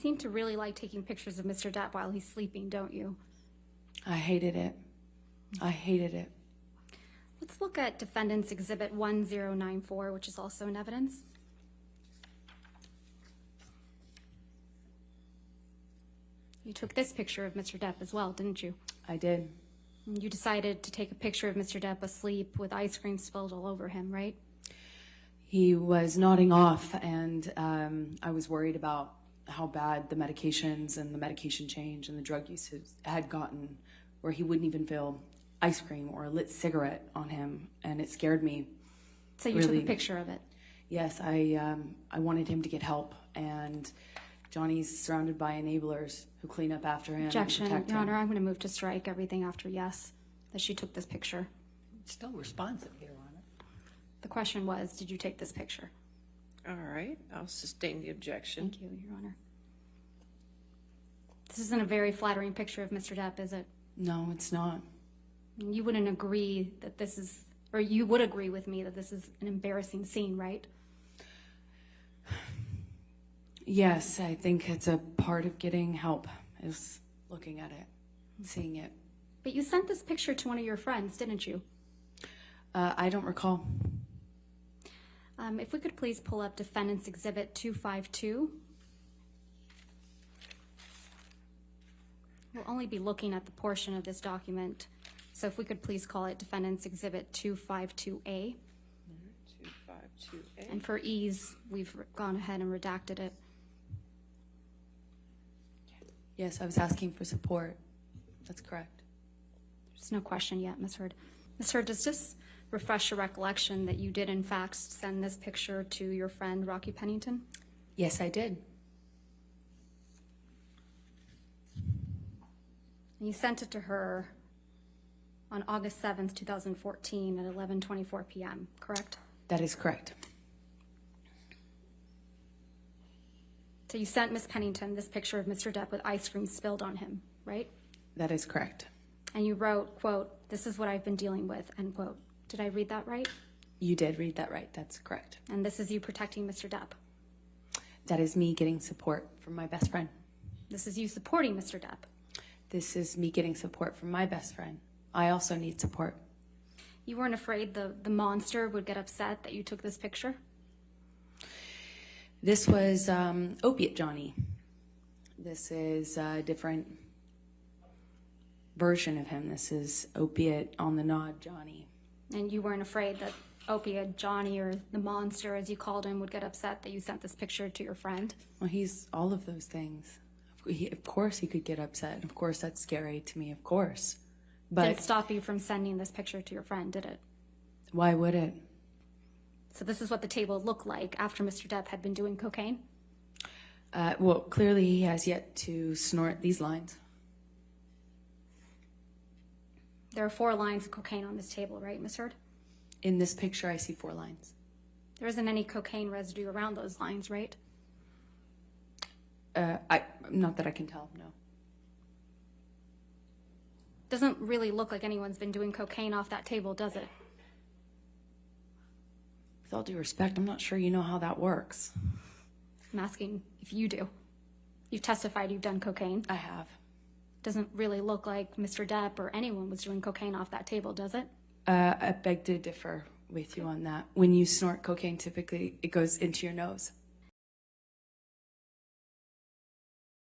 seem to really like taking pictures of Mr. Depp while he's sleeping, don't you? I hated it. I hated it. Let's look at Defendant's Exhibit 1094, which is also in evidence. You took this picture of Mr. Depp as well, didn't you? I did. You decided to take a picture of Mr. Depp asleep with ice cream spilled all over him, right? He was nodding off, and I was worried about how bad the medications and the medication change and the drug use had gotten, where he wouldn't even feel ice cream or a lit cigarette on him, and it scared me. So you took a picture of it? Yes, I wanted him to get help, and Johnny's surrounded by enablers who clean up after him. Objection, and protect Your him. Honor, I'm going to move to strike everything after yes, that she took this picture. Still responsive, Your Honor. The question was, did you take this picture? All right, I'll sustain the objection. Thank you, Your Honor. This isn't a very flattering picture of Mr. Depp, is it? No, it's not. You wouldn't agree that this is, or you would agree with me that this is an embarrassing scene, right? Yes, I think it's a part of getting help, is looking at it, seeing it. But you sent this picture to one of your friends, didn't you? I don't recall. If we could please pull up Defendant's Exhibit 252. We'll only be looking at the portion of this document, so if we could please call it Defendant's Exhibit 252A. 252A. And for ease, we've gone ahead and redacted it. Yes, I was asking for support. That's correct. There's no question yet, Ms. Hurd. Ms. Hurd, does this refresh your recollection that you did in fact send this picture to your friend Rocky Pennington? Yes, I did. And you sent it to her on August 7th, 2014 at 11:24 p.m., correct? That is correct. So you sent Ms. Pennington this picture of Mr. Depp with ice cream spilled on him, right? That is correct. And you wrote, quote, "This is what I've been dealing with," end quote. Did I read that right? You did read that right. That's correct. And this is you protecting Mr. Depp. That is me getting support from my best friend. This is you supporting Mr. Depp. This is me getting support from my best friend. I also need support. You weren't afraid the monster would get upset that you took this picture? This was Opiate Johnny. This is a different version of him. This is Opiate on the Nod Johnny. And you weren't afraid that Opiate Johnny, or the monster as you called him, would get upset that you sent this picture to your friend? Well, he's all of those things. Of course he could get upset. Of course that's scary to me, of course. But Did it stop you from sending this picture to your friend, did it? why would it? So this is what the table looked like after Mr. Depp had been doing cocaine? Well, clearly he has yet to snort these lines. There are 4 lines of cocaine on this table, right, Ms. Hurd? In this picture, I see 4 lines. There isn't any cocaine residue around those lines, right? Not that I can tell, no. Doesn't really look like anyone's been doing cocaine off that table, does it? With all due respect, I'm not sure you know how that works. I'm asking if you do. You've testified you've done cocaine. I have. Doesn't really look like Mr. Depp or anyone was doing cocaine off that table, does it? I beg to differ with you on that. When you snort cocaine, typically it goes into your nose.